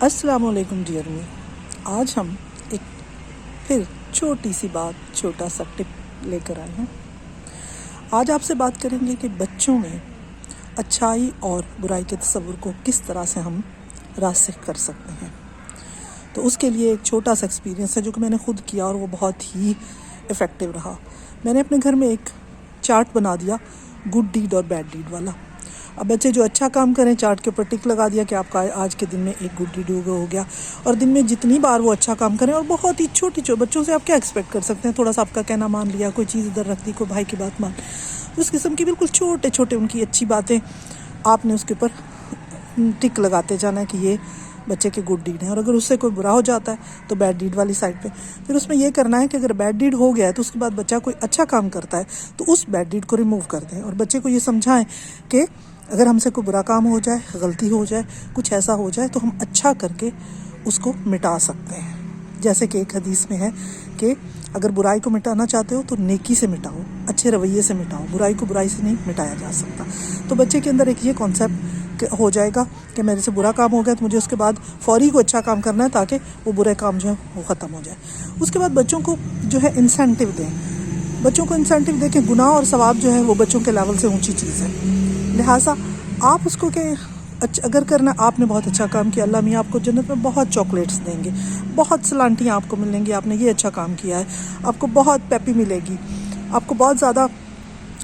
السلام علیکم ڈیئر می، آج ہم ایک پھر چھوٹی سی بات، چھوٹا سا ٹپ لے کر آئے ہیں۔ آج آپ سے بات کریں گے کہ بچوں میں اچھائی اور برائی کے تصور کو کس طرح سے ہم راسخ کر سکتے ہیں۔ تو اس کے لیے ایک چھوٹا سا ایکسپیرینس ہے جو کہ میں نے خود کیا اور وہ بہت ہی افیکٹو رہا۔ میں نے اپنے گھر میں ایک چارٹ بنا دیا، گڈ ڈیڈ اور بیڈ ڈیڈ والا۔ اب بچے جو اچھا کام کریں چارٹ کے اوپر ٹک لگا دیا کہ آپ کا آج کے دن میں ایک گڈ ڈیڈ ہو گیا، اور دن میں جتنی بار وہ اچھا کام کریں، اور بہت ہی چھوٹی بچوں سے آپ کیا ایکسپیکٹ کر سکتے ہیں، تھوڑا سا آپ کا کہنا مان لیا، کوئی چیز ادھر رکھ دی، کوئی بھائی کی بات مان، اس قسم کی بالکل چھوٹے چھوٹے ان کی اچھی باتیں آپ نے اس کے اوپر ٹک لگاتے جانا ہے کہ یہ بچے کے گڈ ڈیڈ ہیں۔ اور اگر اس سے کوئی برا ہو جاتا ہے تو بیڈ ڈیڈ والی سائڈ پہ پھر اس میں یہ کرنا ہے کہ اگر بیڈ ڈیڈ ہو گیا ہے تو اس کے بعد بچہ کوئی اچھا کام کرتا ہے تو اس بیڈ ڈیڈ کو ریموو کر دیں، اور بچے کو یہ سمجھائیں کہ اگر ہم سے کوئی برا کام ہو جائے، غلطی ہو جائے، کچھ ایسا ہو جائے تو ہم اچھا کر کے اس کو مٹا سکتے ہیں۔ جیسے کہ ایک حدیث میں ہے کہ اگر برائی کو مٹانا چاہتے ہو تو نیکی سے مٹاؤ، اچھے رویے سے مٹاؤ، برائی کو برائی سے نہیں مٹایا جا سکتا۔ تو بچے کے اندر ایک یہ کانسیپٹ ہو جائے گا کہ میرے سے برا کام ہو گیا تو مجھے اس کے بعد فوری کو اچھا کام کرنا ہے تاکہ وہ برے کام جو ہے وہ ختم ہو جائے۔ اس کے بعد بچوں کو جو ہے انسینٹیو دیں، بچوں کو انسینٹیو دیں کہ گناہ اور ثواب جو ہے وہ بچوں کے لیول سے اونچی چیز ہے، لہٰذا آپ اس کو کہ اگر کرنا آپ نے بہت اچھا کام کیا، اللہ میاں آپ کو جنت میں بہت چاکلیٹس دیں گے، بہت سلانٹیاں آپ کو ملیں گی، آپ نے یہ اچھا کام کیا ہے، آپ کو بہت پیپی ملے گی، آپ کو بہت زیادہ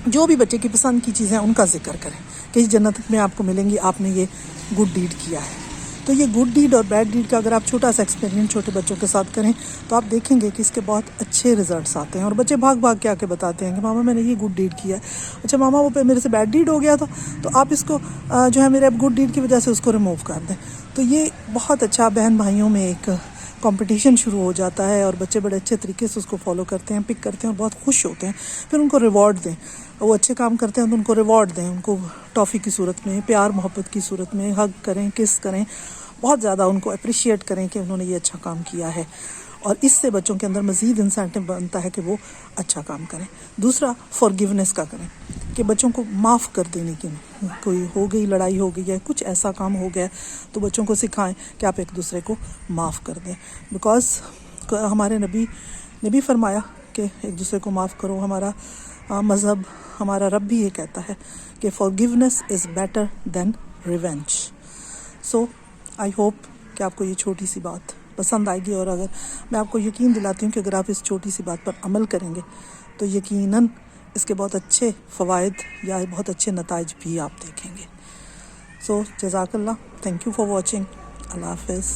جو بھی بچے کی پسند کی چیزیں ان کا ذکر کریں کہ اس جنت میں آپ کو ملیں گی، آپ نے یہ گڈ ڈیڈ کیا ہے۔ تو یہ گڈ ڈیڈ اور بیڈ ڈیڈ کا اگر آپ چھوٹا سا ایکسپیرینس چھوٹے بچوں کے ساتھ کریں تو آپ دیکھیں گے کہ اس کے بہت اچھے ریزلٹس آتے ہیں، اور بچے بھاگ بھاگ کے آ کے بتاتے ہیں کہ ماما میں نے یہ گڈ ڈیڈ کیا ہے، اچھا ماما وہ میرے سے بیڈ ڈیڈ ہو گیا تھا، تو آپ اس کو جو ہے میرے اب گڈ ڈیڈ کی وجہ سے اس کو ریموو کر دیں۔ تو یہ بہت اچھا بہن بھائیوں میں ایک کمپٹیشن شروع ہو جاتا ہے، اور بچے بڑے اچھے طریقے سے اس کو فالو کرتے ہیں، پک کرتے ہیں اور بہت خوش ہوتے ہیں۔ پھر ان کو ریوارڈ دیں، وہ اچھے کام کرتے ہیں تو ان کو ریوارڈ دیں، ان کو ٹافی کی صورت میں، پیار محبت کی صورت میں، ہگ کریں، کس کریں، بہت زیادہ ان کو اپریشیٹ کریں کہ انہوں نے یہ اچھا کام کیا ہے، اور اس سے بچوں کے اندر مزید انسینٹیو بنتا ہے کہ وہ اچھا کام کریں۔ دوسرا فارگیونیس کا کریں کہ بچوں کو معاف کر دینے کی، کوئی ہو گئی لڑائی ہو گئی ہے، کچھ ایسا کام ہو گیا تو بچوں کو سکھائیں کہ آپ ایک دوسرے کو معاف کر دیں، بیکاز ہمارے نبی نے بھی فرمایا کہ ایک دوسرے کو معاف کرو۔ ہمارا مذہب، ہمارا رب بھی یہ کہتا ہے کہ forgiveness is better than revenge. So I hope کہ آپ کو یہ چھوٹی سی بات پسند آئے گی، اور اگر میں آپ کو یقین دلاتی ہوں کہ اگر آپ اس چھوٹی سی بات پر عمل کریں گے تو یقیناً اس کے بہت اچھے فوائد یا بہت اچھے نتائج بھی آپ دیکھیں گے۔ سو جزاک اللہ، تھینک یو فار واچنگ، اللہ حافظ۔